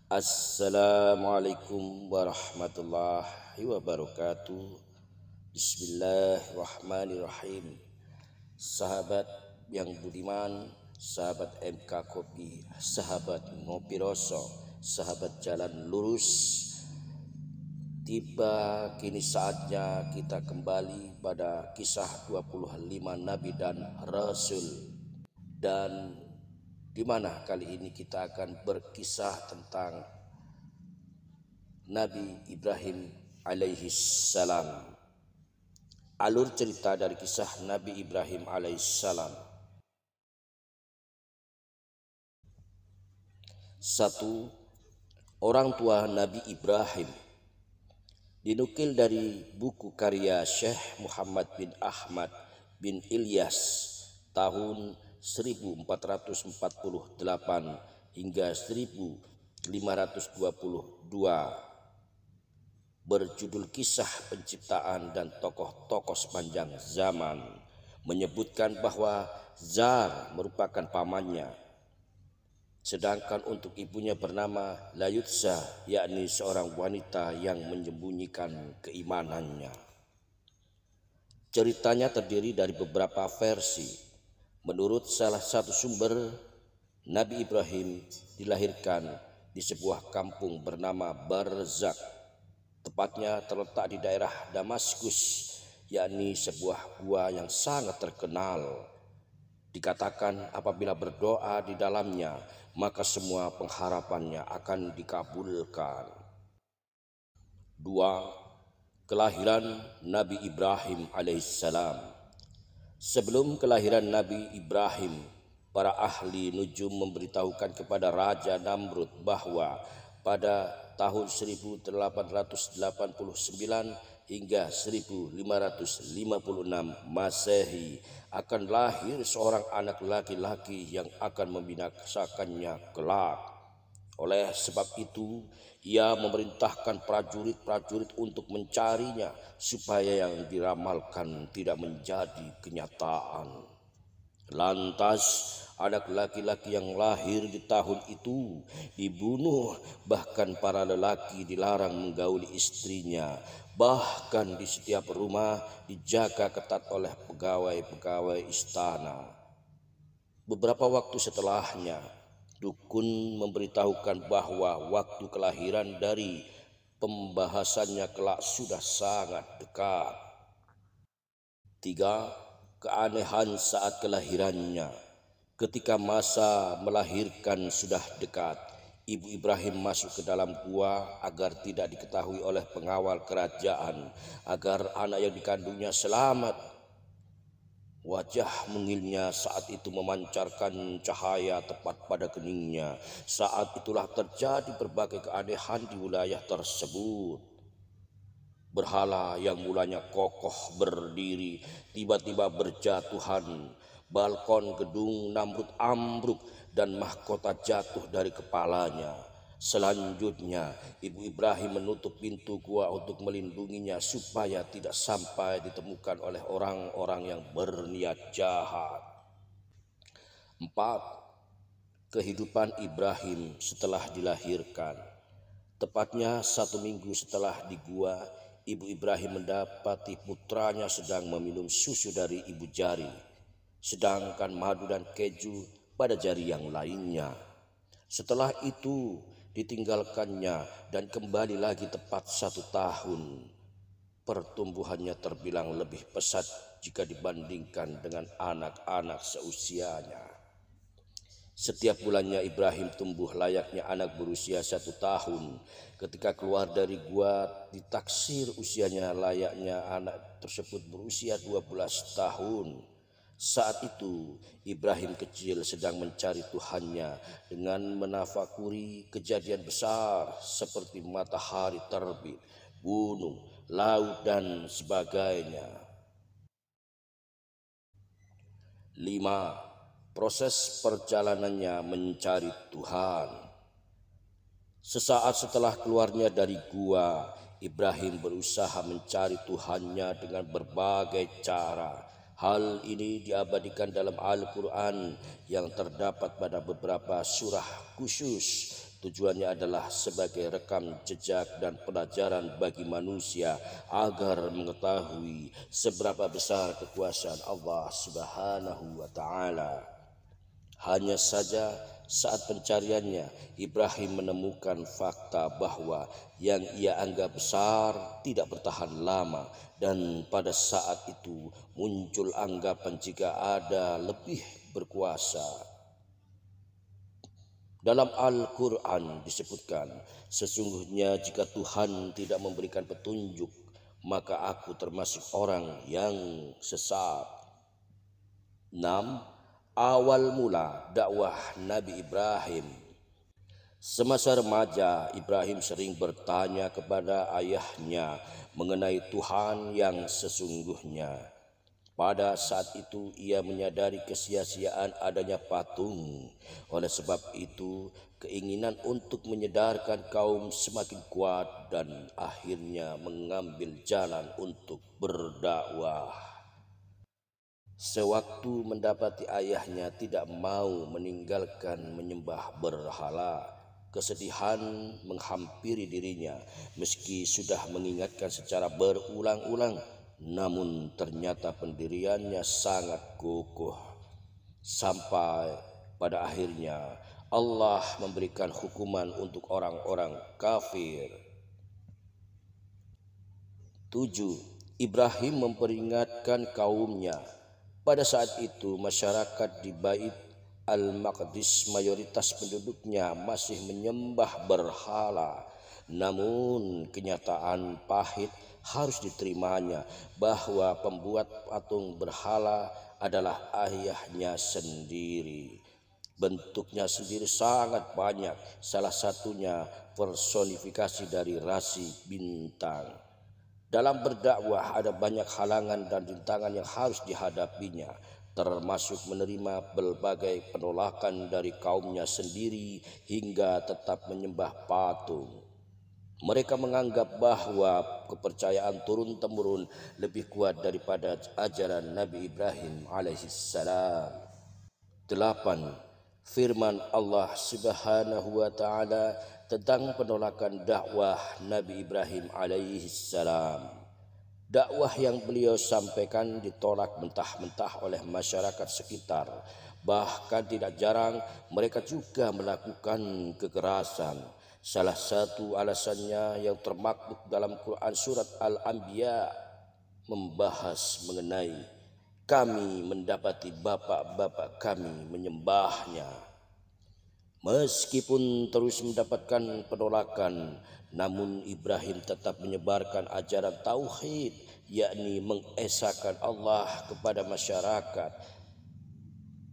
Assalamualaikum warahmatullahi wabarakatuh. Bismillahirrahmanirrahim. Sahabat yang budiman, sahabat MK Kopi, sahabat Ngopi Roso, sahabat jalan lurus, tiba kini saatnya kita kembali pada kisah 25 Nabi dan Rasul. Dan di mana kali ini kita akan berkisah tentang Nabi Ibrahim alaihi salam. Alur cerita dari kisah Nabi Ibrahim alaihi salam. 1. Orang tua Nabi Ibrahim. Dinukil dari buku karya Syekh Muhammad bin Ahmad bin Ilyas tahun 1448 hingga 1522 berjudul Kisah Penciptaan dan Tokoh-tokoh Sepanjang Zaman, menyebutkan bahwa Zar merupakan pamannya, sedangkan untuk ibunya bernama Layutza, yakni seorang wanita yang menyembunyikan keimanannya. Ceritanya terdiri dari beberapa versi. Menurut salah satu sumber, Nabi Ibrahim dilahirkan di sebuah kampung bernama Barzak, tepatnya terletak di daerah Damaskus, yakni sebuah gua yang sangat terkenal. Dikatakan apabila berdoa di dalamnya, maka semua pengharapannya akan dikabulkan. 2. Kelahiran Nabi Ibrahim alaihissalam. Sebelum kelahiran Nabi Ibrahim, para ahli nujum memberitahukan kepada Raja Namrud bahwa pada tahun 1889 hingga 1556 Masehi akan lahir seorang anak laki-laki yang akan membinasakannya kelak. Oleh sebab itu, ia memerintahkan prajurit-prajurit untuk mencarinya supaya yang diramalkan tidak menjadi kenyataan. Lantas, anak laki-laki yang lahir di tahun itu dibunuh, bahkan para lelaki dilarang menggauli istrinya. Bahkan di setiap rumah dijaga ketat oleh pegawai-pegawai istana. Beberapa waktu setelahnya, dukun memberitahukan bahwa waktu kelahiran dari pembahasannya kelak sudah sangat dekat. 3. Keanehan saat kelahirannya. Ketika masa melahirkan sudah dekat, Ibu Ibrahim masuk ke dalam gua agar tidak diketahui oleh pengawal kerajaan, agar anak yang dikandungnya selamat. Wajah mungilnya saat itu memancarkan cahaya tepat pada keningnya. Saat itulah terjadi berbagai keanehan di wilayah tersebut. Berhala yang mulanya kokoh berdiri tiba-tiba berjatuhan. Balkon gedung Namrud ambruk dan mahkota jatuh dari kepalanya. Selanjutnya, Ibu Ibrahim menutup pintu gua untuk melindunginya supaya tidak sampai ditemukan oleh orang-orang yang berniat jahat. 4. Kehidupan Ibrahim setelah dilahirkan. Tepatnya 1 minggu setelah di gua, Ibu Ibrahim mendapati putranya sedang meminum susu dari ibu jari, sedangkan madu dan keju pada jari yang lainnya. Setelah itu ditinggalkannya dan kembali lagi tepat 1 tahun. Pertumbuhannya terbilang lebih pesat jika dibandingkan dengan anak-anak seusianya. Setiap bulannya Ibrahim tumbuh layaknya anak berusia 1 tahun. Ketika keluar dari gua, ditaksir usianya layaknya anak tersebut berusia 12 tahun. Saat itu Ibrahim kecil sedang mencari Tuhannya dengan menafakuri kejadian besar seperti matahari terbit, gunung, laut, dan sebagainya. 5. Proses perjalanannya mencari Tuhan. Sesaat setelah keluarnya dari gua, Ibrahim berusaha mencari Tuhannya dengan berbagai cara. Hal ini diabadikan dalam Al-Quran yang terdapat pada beberapa surah khusus. Tujuannya adalah sebagai rekam jejak dan pelajaran bagi manusia agar mengetahui seberapa besar kekuasaan Allah Subhanahu wa Ta'ala. Hanya saja saat pencariannya, Ibrahim menemukan fakta bahwa yang ia anggap besar tidak bertahan lama, dan pada saat itu muncul anggapan jika ada lebih berkuasa. Dalam Al-Quran disebutkan, sesungguhnya jika Tuhan tidak memberikan petunjuk, maka aku termasuk orang yang sesat. 6. Awal mula dakwah Nabi Ibrahim. Semasa remaja, Ibrahim sering bertanya kepada ayahnya mengenai Tuhan yang sesungguhnya. Pada saat itu ia menyadari kesia-siaan adanya patung. Oleh sebab itu, keinginan untuk menyedarkan kaum semakin kuat dan akhirnya mengambil jalan untuk berdakwah. Sewaktu mendapati ayahnya tidak mau meninggalkan menyembah berhala, kesedihan menghampiri dirinya. Meski sudah mengingatkan secara berulang-ulang, namun ternyata pendiriannya sangat kokoh. Sampai pada akhirnya Allah memberikan hukuman untuk orang-orang kafir. 7. Ibrahim memperingatkan kaumnya. Pada saat itu masyarakat di Bait Al-Maqdis mayoritas penduduknya masih menyembah berhala. Namun kenyataan pahit harus diterimanya bahwa pembuat patung berhala adalah ayahnya sendiri. Bentuknya sendiri sangat banyak, salah satunya personifikasi dari rasi bintang. Dalam berdakwah ada banyak halangan dan rintangan yang harus dihadapinya, termasuk menerima berbagai penolakan dari kaumnya sendiri hingga tetap menyembah patung. Mereka menganggap bahwa kepercayaan turun-temurun lebih kuat daripada ajaran Nabi Ibrahim alaihissalam. 8. Firman Allah Subhanahu wa Ta'ala tentang penolakan dakwah Nabi Ibrahim alaihissalam. Dakwah yang beliau sampaikan ditolak mentah-mentah oleh masyarakat sekitar. Bahkan tidak jarang mereka juga melakukan kekerasan. Salah satu alasannya yang termaktub dalam Quran surat Al-Anbiya membahas mengenai kami mendapati bapak-bapak kami menyembahnya. Meskipun terus mendapatkan penolakan, namun Ibrahim tetap menyebarkan ajaran tauhid, yakni mengesahkan Allah kepada masyarakat.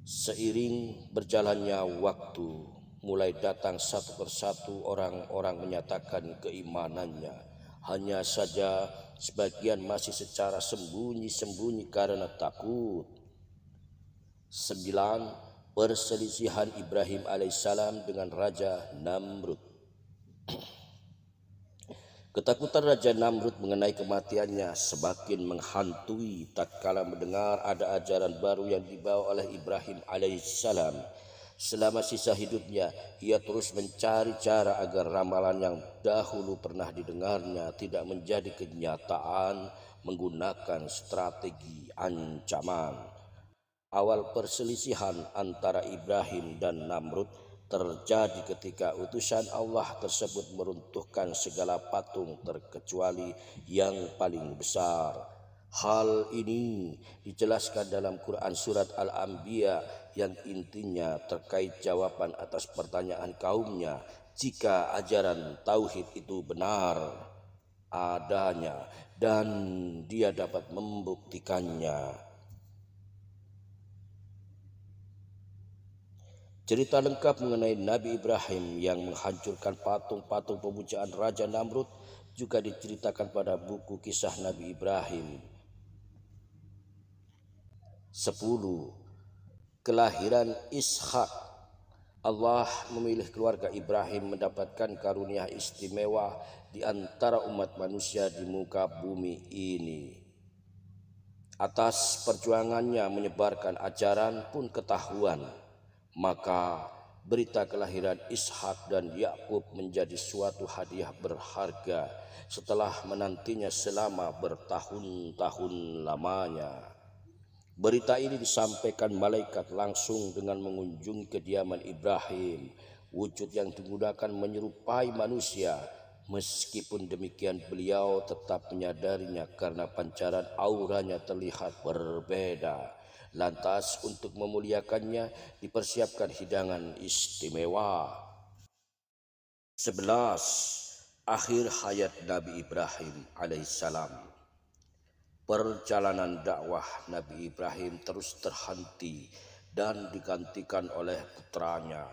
Seiring berjalannya waktu, mulai datang satu persatu orang-orang menyatakan keimanannya. Hanya saja sebagian masih secara sembunyi-sembunyi karena takut. 9. Perselisihan Ibrahim alaihissalam dengan Raja Namrud. Ketakutan Raja Namrud mengenai kematiannya semakin menghantui tatkala mendengar ada ajaran baru yang dibawa oleh Ibrahim alaihissalam. Selama sisa hidupnya, ia terus mencari cara agar ramalan yang dahulu pernah didengarnya tidak menjadi kenyataan menggunakan strategi ancaman. Awal perselisihan antara Ibrahim dan Namrud terjadi ketika utusan Allah tersebut meruntuhkan segala patung terkecuali yang paling besar. Hal ini dijelaskan dalam Quran surat Al-Anbiya yang intinya terkait jawaban atas pertanyaan kaumnya jika ajaran tauhid itu benar adanya dan dia dapat membuktikannya. Cerita lengkap mengenai Nabi Ibrahim yang menghancurkan patung-patung pemujaan Raja Namrud juga diceritakan pada buku kisah Nabi Ibrahim. 10. Kelahiran Ishak. Allah memilih keluarga Ibrahim mendapatkan karunia istimewa di antara umat manusia di muka bumi ini. Atas perjuangannya menyebarkan ajaran pun ketahuan, maka berita kelahiran Ishak dan Yakub menjadi suatu hadiah berharga setelah menantinya selama bertahun-tahun lamanya. Berita ini disampaikan malaikat langsung dengan mengunjungi kediaman Ibrahim. Wujud yang digunakan menyerupai manusia. Meskipun demikian beliau tetap menyadarinya karena pancaran auranya terlihat berbeda. Lantas untuk memuliakannya dipersiapkan hidangan istimewa. 11. Akhir hayat Nabi Ibrahim alaihissalam. Perjalanan dakwah Nabi Ibrahim terus terhenti dan digantikan oleh putranya.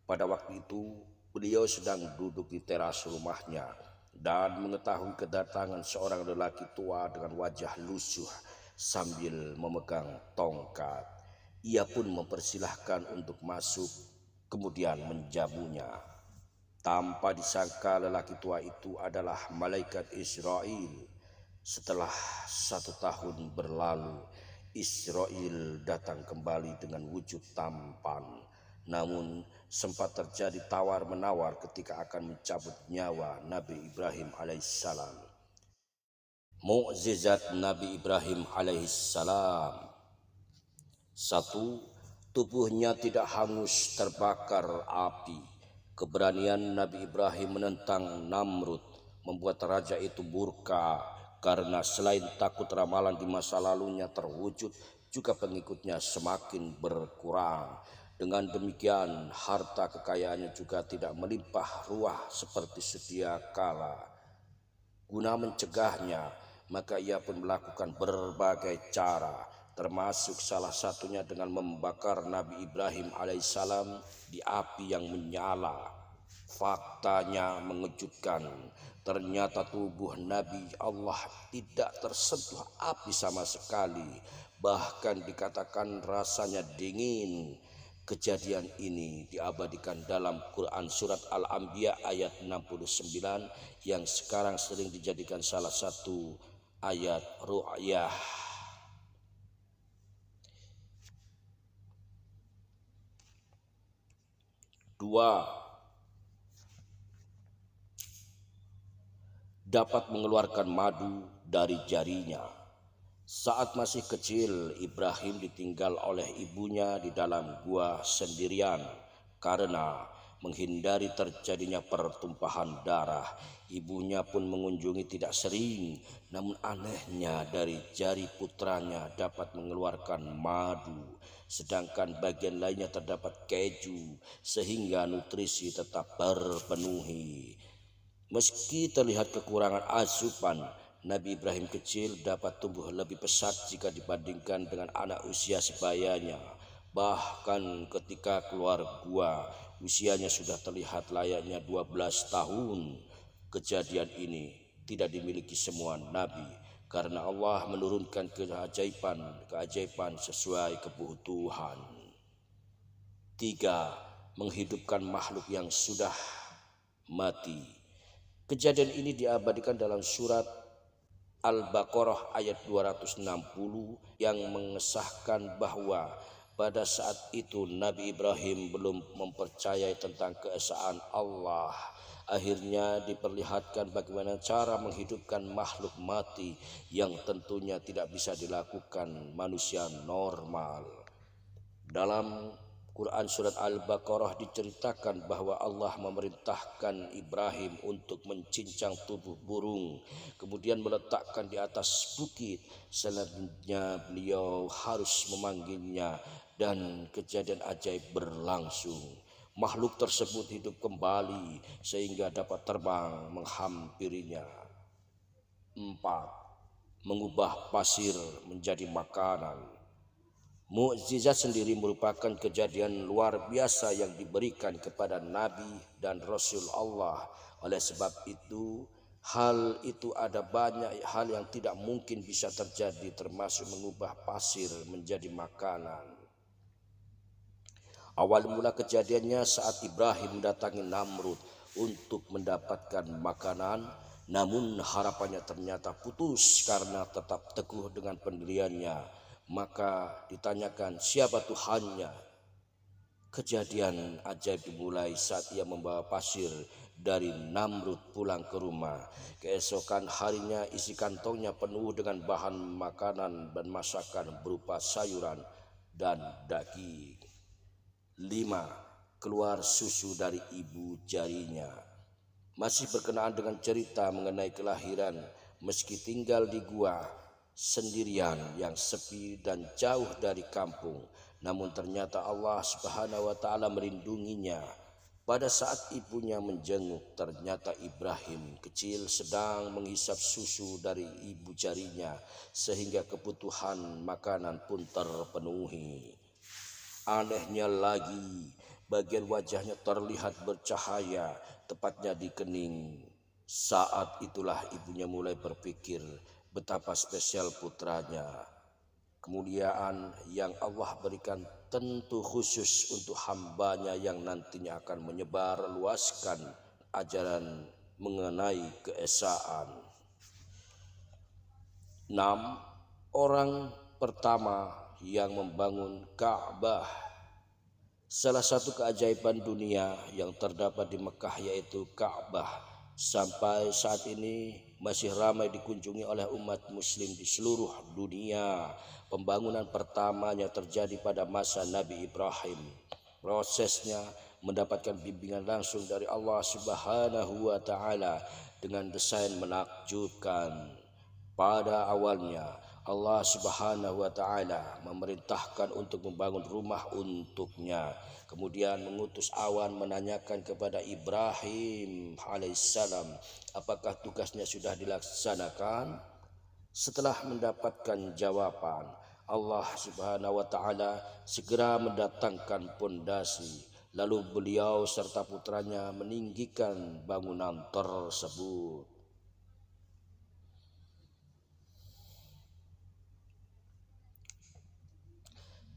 Pada waktu itu beliau sedang duduk di teras rumahnya dan mengetahui kedatangan seorang lelaki tua dengan wajah lusuh sambil memegang tongkat. Ia pun mempersilahkan untuk masuk, kemudian menjamunya. Tanpa disangka lelaki tua itu adalah malaikat Israel. Setelah 1 tahun berlalu, Israel datang kembali dengan wujud tampan. Namun sempat terjadi tawar-menawar ketika akan mencabut nyawa Nabi Ibrahim alaihissalam. Mukjizat Nabi Ibrahim alaihissalam. 1. Tubuhnya tidak hangus terbakar api. Keberanian Nabi Ibrahim menentang Namrud membuat raja itu murka karena selain takut ramalan di masa lalunya terwujud, juga pengikutnya semakin berkurang. Dengan demikian harta kekayaannya juga tidak melimpah ruah seperti sedia kala. Guna mencegahnya, maka ia pun melakukan berbagai cara, termasuk salah satunya dengan membakar Nabi Ibrahim alaihissalam di api yang menyala. Faktanya mengejutkan, ternyata tubuh Nabi Allah tidak tersentuh api sama sekali, bahkan dikatakan rasanya dingin. Kejadian ini diabadikan dalam Quran Surat Al-Anbiya ayat 69 yang sekarang sering dijadikan salah satu ayat ru'yah. 2. Dapat mengeluarkan madu dari jarinya. Saat masih kecil, Ibrahim ditinggal oleh ibunya di dalam gua sendirian karena menghindari terjadinya pertumpahan darah. Ibunya pun mengunjungi tidak sering, namun anehnya dari jari putranya dapat mengeluarkan madu, sedangkan bagian lainnya terdapat keju, sehingga nutrisi tetap terpenuhi. Meski terlihat kekurangan asupan, Nabi Ibrahim kecil dapat tumbuh lebih pesat jika dibandingkan dengan anak usia sebayanya. Bahkan ketika keluar gua, usianya sudah terlihat layaknya 12 tahun. Kejadian ini tidak dimiliki semua nabi, karena Allah menurunkan keajaiban sesuai kebutuhan. 3. Menghidupkan makhluk yang sudah mati. Kejadian ini diabadikan dalam surat Al-Baqarah ayat 260 yang mengesahkan bahwa pada saat itu Nabi Ibrahim belum mempercayai tentang keesaan Allah. Akhirnya diperlihatkan bagaimana cara menghidupkan makhluk mati yang tentunya tidak bisa dilakukan manusia normal. Dalam Quran Surat Al-Baqarah diceritakan bahwa Allah memerintahkan Ibrahim untuk mencincang tubuh burung, kemudian meletakkan di atas bukit. Selanjutnya beliau harus memanggilnya dan kejadian ajaib berlangsung. Makhluk tersebut hidup kembali sehingga dapat terbang menghampirinya. 4. Mengubah pasir menjadi makanan. Mukjizat sendiri merupakan kejadian luar biasa yang diberikan kepada Nabi dan Rasul Allah. Oleh sebab itu, Hal itu ada banyak hal yang tidak mungkin bisa terjadi, termasuk mengubah pasir menjadi makanan. Awal mula kejadiannya saat Ibrahim mendatangi Namrud untuk mendapatkan makanan, namun harapannya ternyata putus karena tetap teguh dengan pendiriannya. Maka ditanyakan siapa Tuhannya. Kejadian ajaib dimulai saat ia membawa pasir dari Namrud pulang ke rumah. Keesokan harinya isi kantongnya penuh dengan bahan makanan dan masakan berupa sayuran dan daging. 5. Keluar susu dari ibu jarinya. Masih berkenaan dengan cerita mengenai kelahiran, meski tinggal di gua sendirian yang sepi dan jauh dari kampung, namun ternyata Allah Subhanahu wa taala melindunginya. Pada saat ibunya menjenguk, ternyata Ibrahim kecil sedang menghisap susu dari ibu jarinya, sehingga kebutuhan makanan pun terpenuhi. Anehnya lagi, bagian wajahnya terlihat bercahaya, tepatnya di kening. Saat itulah ibunya mulai berpikir betapa spesial putranya. Kemuliaan yang Allah berikan tentu khusus untuk hambanya yang nantinya akan menyebar luaskan ajaran mengenai keesaan. 6. Orang pertama yang membangun Ka'bah. Salah satu keajaiban dunia yang terdapat di Mekah yaitu Ka'bah. Sampai saat ini masih ramai dikunjungi oleh umat muslim di seluruh dunia. Pembangunan pertamanya terjadi pada masa Nabi Ibrahim. Prosesnya mendapatkan bimbingan langsung dari Allah Subhanahu wa taala dengan desain menakjubkan. Pada awalnya Allah Subhanahu wa taala memerintahkan untuk membangun rumah untuknya. Kemudian mengutus awan menanyakan kepada Ibrahim alaihissalam apakah tugasnya sudah dilaksanakan. Setelah mendapatkan jawaban, Allah Subhanahu wa taala segera mendatangkan pondasi. Lalu beliau serta putranya meninggikan bangunan tersebut.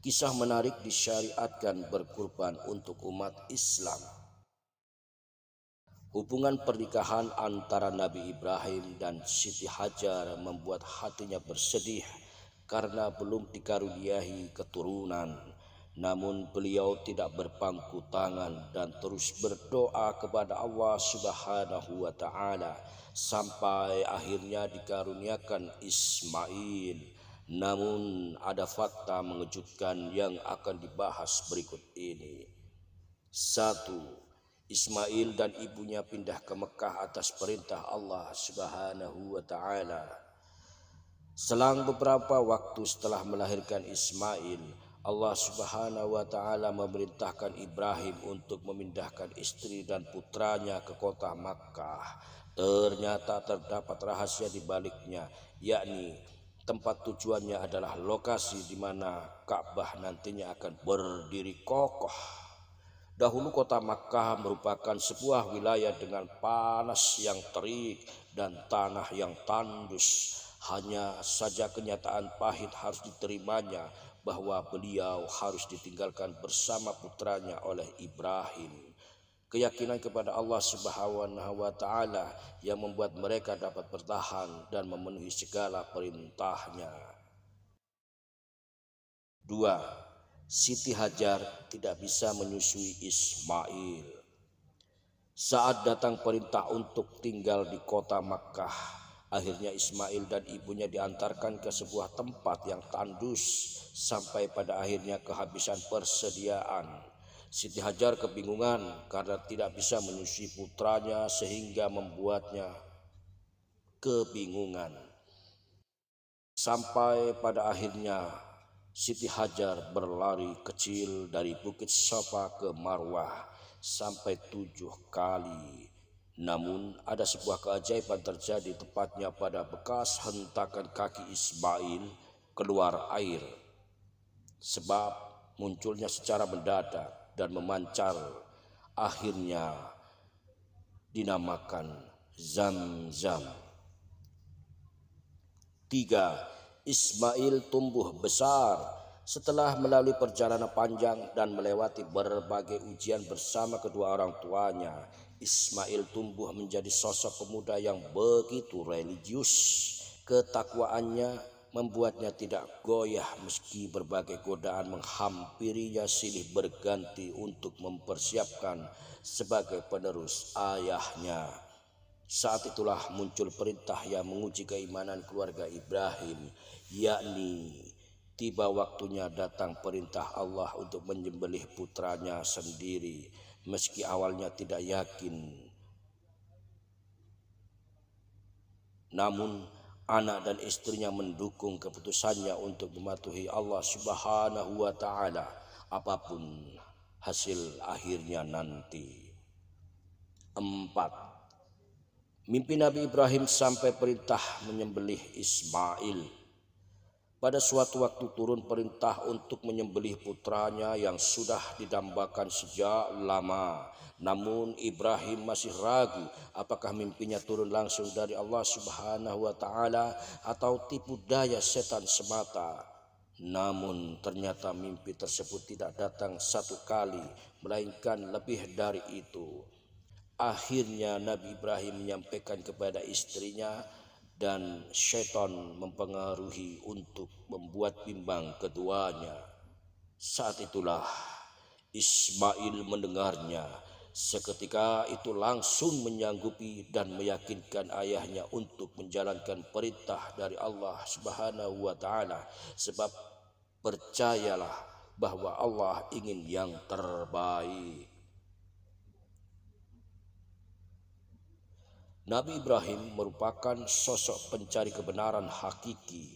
Kisah menarik disyariatkan berkurban untuk umat Islam. Hubungan pernikahan antara Nabi Ibrahim dan Siti Hajar membuat hatinya bersedih karena belum dikaruniai keturunan. Namun beliau tidak berpangku tangan dan terus berdoa kepada Allah Subhanahu wa taala sampai akhirnya dikaruniakan Ismail. Namun ada fakta mengejutkan yang akan dibahas berikut ini. 1. Ismail dan ibunya pindah ke Mekah atas perintah Allah Subhanahu wa taala. Selang beberapa waktu setelah melahirkan Ismail, Allah Subhanahu wa taala memerintahkan Ibrahim untuk memindahkan istri dan putranya ke kota Makkah. Ternyata terdapat rahasia di baliknya, yakni tempat tujuannya adalah lokasi di mana Ka'bah nantinya akan berdiri kokoh. Dahulu kota Makkah merupakan sebuah wilayah dengan panas yang terik dan tanah yang tandus. Hanya saja kenyataan pahit harus diterimanya bahwa beliau harus ditinggalkan bersama putranya oleh Ibrahim. Keyakinan kepada Allah Subhanahu wa taala yang membuat mereka dapat bertahan dan memenuhi segala perintahnya. 2. Siti Hajar tidak bisa menyusui Ismail. Saat datang perintah untuk tinggal di kota Makkah, akhirnya Ismail dan ibunya diantarkan ke sebuah tempat yang tandus sampai pada akhirnya kehabisan persediaan. Siti Hajar kebingungan karena tidak bisa menyusui putranya sehingga membuatnya kebingungan. Sampai pada akhirnya Siti Hajar berlari kecil dari Bukit Safa ke Marwah sampai 7 kali. Namun ada sebuah keajaiban terjadi tepatnya pada bekas hentakan kaki Ismail keluar air. Sebab munculnya secara mendadak dan memancar, akhirnya dinamakan Zam-Zam. 3. Ismail tumbuh besar. Setelah melalui perjalanan panjang dan melewati berbagai ujian bersama kedua orang tuanya, Ismail tumbuh menjadi sosok pemuda yang begitu religius. Ketakwaannya membuatnya tidak goyah meski berbagai godaan menghampirinya silih berganti untuk mempersiapkan sebagai penerus ayahnya. Saat itulah muncul perintah yang menguji keimanan keluarga Ibrahim, yakni tiba waktunya datang perintah Allah untuk menyembelih putranya sendiri. Meski awalnya tidak yakin, namun anak dan istrinya mendukung keputusannya untuk mematuhi Allah Subhanahu wa Ta'ala, apapun hasil akhirnya nanti. 4. Mimpi Nabi Ibrahim sampai perintah menyembelih Ismail. Pada suatu waktu turun perintah untuk menyembelih putranya yang sudah didambakan sejak lama. Namun Ibrahim masih ragu apakah mimpinya turun langsung dari Allah Subhanahu wa Ta'ala atau tipu daya setan semata. Namun ternyata mimpi tersebut tidak datang satu kali, melainkan lebih dari itu. Akhirnya Nabi Ibrahim menyampaikan kepada istrinya dan syaitan mempengaruhi untuk membuat bimbang keduanya. Saat itulah Ismail mendengarnya. Seketika itu langsung menyanggupi dan meyakinkan ayahnya untuk menjalankan perintah dari Allah Subhanahu wa Ta'ala, sebab percayalah bahwa Allah ingin yang terbaik. Nabi Ibrahim merupakan sosok pencari kebenaran hakiki,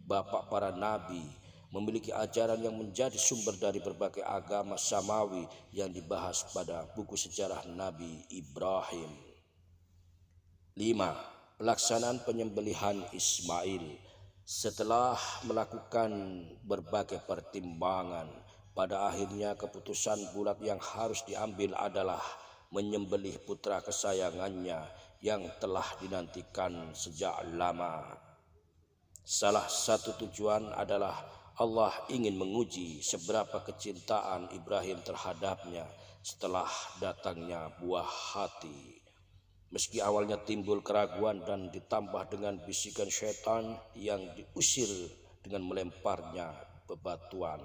bapak para nabi, memiliki ajaran yang menjadi sumber dari berbagai agama samawi yang dibahas pada buku sejarah Nabi Ibrahim. 5. Pelaksanaan penyembelihan Ismail. Setelah melakukan berbagai pertimbangan, pada akhirnya keputusan bulat yang harus diambil adalah menyembelih putra kesayangannya yang telah dinantikan sejak lama. Salah satu tujuan adalah Allah ingin menguji seberapa kecintaan Ibrahim terhadapnya setelah datangnya buah hati. Meski awalnya timbul keraguan dan ditambah dengan bisikan syaitan yang diusir dengan melemparnya bebatuan,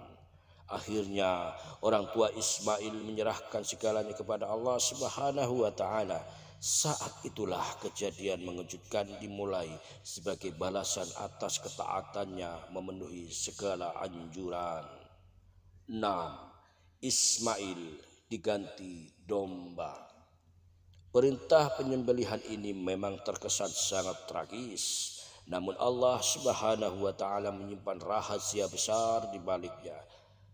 akhirnya orang tua Ismail menyerahkan segalanya kepada Allah Subhanahu wa Ta'ala. Saat itulah kejadian mengejutkan dimulai sebagai balasan atas ketaatannya memenuhi segala anjuran. 6. Ismail diganti domba. Perintah penyembelihan ini memang terkesan sangat tragis, namun Allah Subhanahu wa Ta'ala menyimpan rahasia besar di baliknya.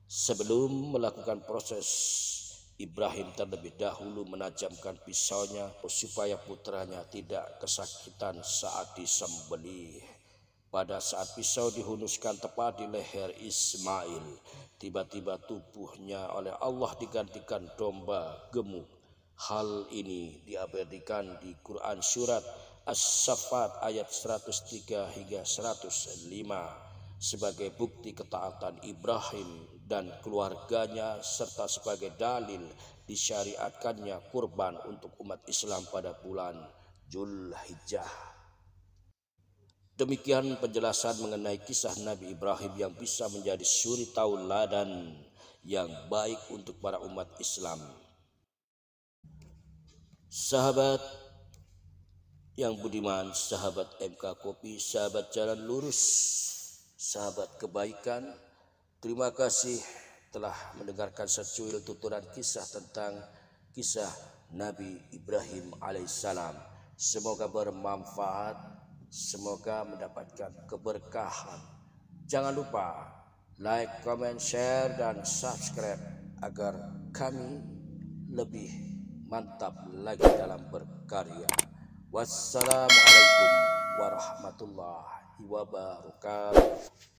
Sebelum melakukan proses, Ibrahim terlebih dahulu menajamkan pisaunya supaya putranya tidak kesakitan saat disembelih. Pada saat pisau dihunuskan tepat di leher Ismail, tiba-tiba tubuhnya oleh Allah digantikan domba gemuk. Hal ini diabadikan di Quran surat As-Saffat ayat 103 hingga 105 sebagai bukti ketaatan Ibrahim dan keluarganya serta sebagai dalil disyariatkannya kurban untuk umat Islam pada bulan Dzulhijjah. Demikian penjelasan mengenai kisah Nabi Ibrahim yang bisa menjadi suri tauladan yang baik untuk para umat Islam. Sahabat yang budiman, sahabat MK Kopi, sahabat jalan lurus, sahabat kebaikan, terima kasih telah mendengarkan secuil tuturan kisah tentang kisah Nabi Ibrahim alaihissalam. Semoga bermanfaat, semoga mendapatkan keberkahan. Jangan lupa like, comment, share, dan subscribe agar kami lebih mantap lagi dalam berkarya. Wassalamualaikum warahmatullahi wabarakatuh.